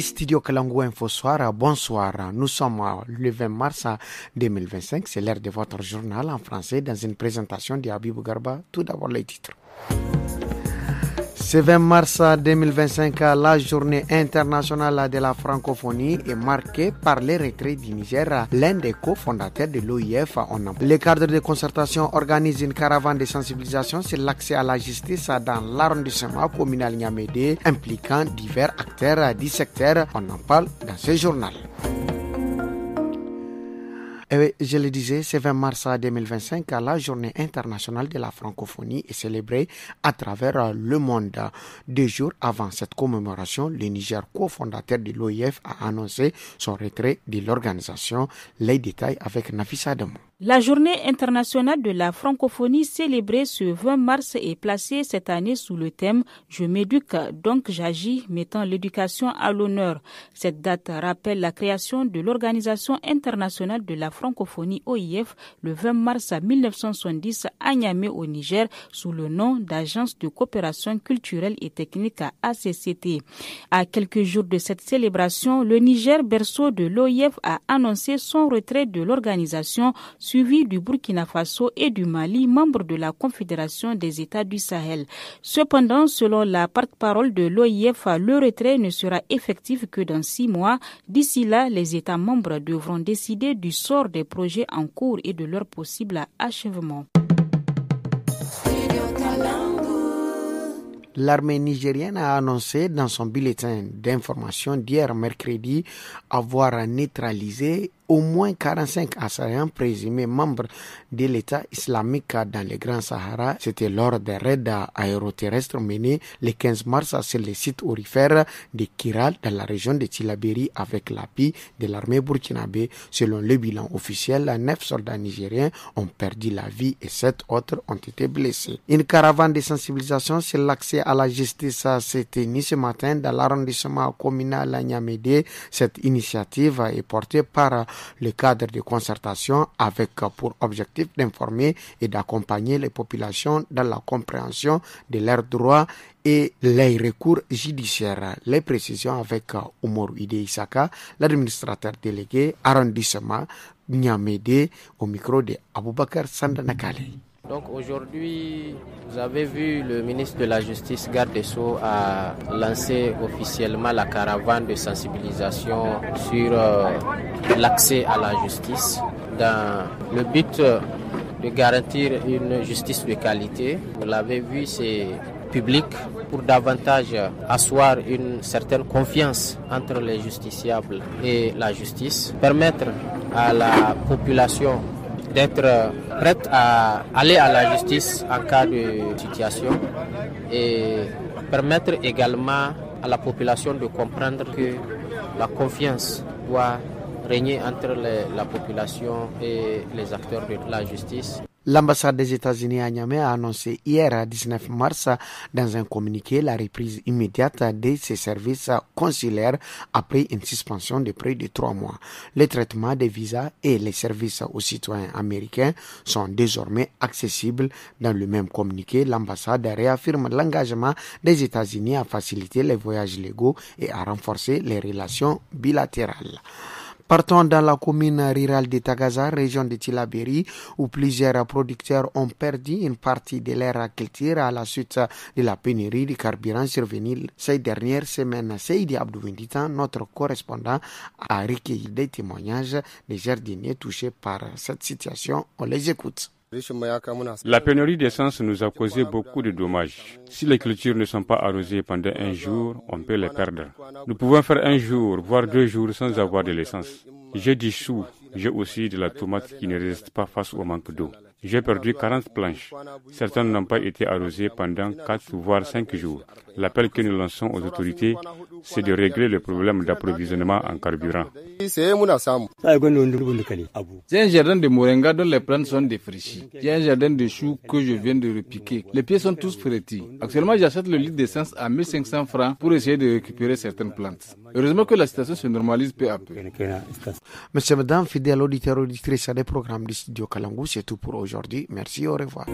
Studio Kalangu Info Soir, bonsoir. Nous sommes le 20 mars 2025. C'est l'heure de votre journal en français dans une présentation de Habibou Garba. Tout d'abord les titres. Ce 20 mars 2025, la journée internationale de la francophonie est marquée par le retrait du Niger, l'un des cofondateurs de l'OIF. Le cadre de concertation organise une caravane de sensibilisation sur l'accès à la justice dans l'arrondissement communal Niamédé, impliquant divers acteurs du secteur. On en parle dans ce journal. Et je le disais, ce 20 mars 2025, la journée internationale de la francophonie est célébrée à travers le monde. 2 jours avant cette commémoration, le Niger, cofondateur de l'OIF, a annoncé son retrait de l'organisation. Les détails avec Nafissa Adamou. La journée internationale de la francophonie célébrée ce 20 mars est placée cette année sous le thème « Je m'éduque, donc j'agis », mettant l'éducation à l'honneur. Cette date rappelle la création de l'Organisation internationale de la francophonie OIF le 20 mars 1970 à Niamey au Niger sous le nom d'Agence de coopération culturelle et technique ACCT. À quelques jours de cette célébration, le Niger, berceau de l'OIF, a annoncé son retrait de l'organisation suivi du Burkina Faso et du Mali, membres de la Confédération des États du Sahel. Cependant, selon la porte-parole de l'OIF, le retrait ne sera effectif que dans 6 mois. D'ici là, les États membres devront décider du sort des projets en cours et de leur possible achèvement. L'armée nigérienne a annoncé dans son bulletin d'information d'hier mercredi avoir neutralisé au moins 45 assaillants présumés membres de l'État islamique dans le Grand Sahara. C'était lors des raids aéroterrestres menés le 15 mars sur le site aurifère de Kiral dans la région de Tillabéri avec l'appui de l'armée burkinabé. Selon le bilan officiel, 9 soldats nigériens ont perdu la vie et 7 autres ont été blessés. Une caravane de sensibilisation sur l'accès à la justice s'est tenue ce matin dans l'arrondissement communal Niamédé. Cette initiative est portée par le cadre de concertation avec pour objectif d'informer et d'accompagner les populations dans la compréhension de leurs droits et les recours judiciaires. Les précisions avec Oumar Ide Isaka, l'administrateur délégué arrondissement Niamédé, au micro de Aboubakar Sandanakale. Donc aujourd'hui, vous avez vu le ministre de la Justice, Garde des Sceaux, a lancé officiellement la caravane de sensibilisation sur l'accès à la justice dans le but de garantir une justice de qualité. Vous l'avez vu, c'est public pour davantage asseoir une certaine confiance entre les justiciables et la justice, permettre à la population d'être prête à aller à la justice en cas de situation et permettre également à la population de comprendre que la confiance doit régner entre la population et les acteurs de la justice. L'ambassade des États-Unis à Niamey a annoncé hier 19 mars dans un communiqué la reprise immédiate de ses services consulaires après une suspension de près de 3 mois. Le traitement des visas et les services aux citoyens américains sont désormais accessibles. Dans le même communiqué, l'ambassade réaffirme l'engagement des États-Unis à faciliter les voyages légaux et à renforcer les relations bilatérales. Partons dans la commune rurale de Tagaza, région de Tillabéri, où plusieurs producteurs ont perdu une partie de leur culture à la suite de la pénurie de carburant survenue ces dernières semaines. Seydi Abdouvenditan, notre correspondant, a recueilli des témoignages des jardiniers touchés par cette situation. On les écoute. La pénurie d'essence nous a causé beaucoup de dommages. Si les cultures ne sont pas arrosées pendant un jour, on peut les perdre. Nous pouvons faire 1 jour, voire 2 jours sans avoir de l'essence. J'ai du chou, j'ai aussi de la tomate qui ne résiste pas face au manque d'eau. J'ai perdu 40 planches. Certaines n'ont pas été arrosées pendant 4 voire 5 jours. L'appel que nous lançons aux autorités, c'est de régler le problème d'approvisionnement en carburant. J'ai un jardin de moringa dont les plantes sont défraîchies. J'ai un jardin de choux que je viens de repiquer. Les pieds sont tous frétis. Actuellement, j'achète le litre d'essence à 1500 francs pour essayer de récupérer certaines plantes. Heureusement que la situation se normalise peu à peu. Monsieur, madame, fidèles auditeurs, auditrices des programmes du studio Kalangu, c'est tout pour aujourd'hui. Merci, au revoir.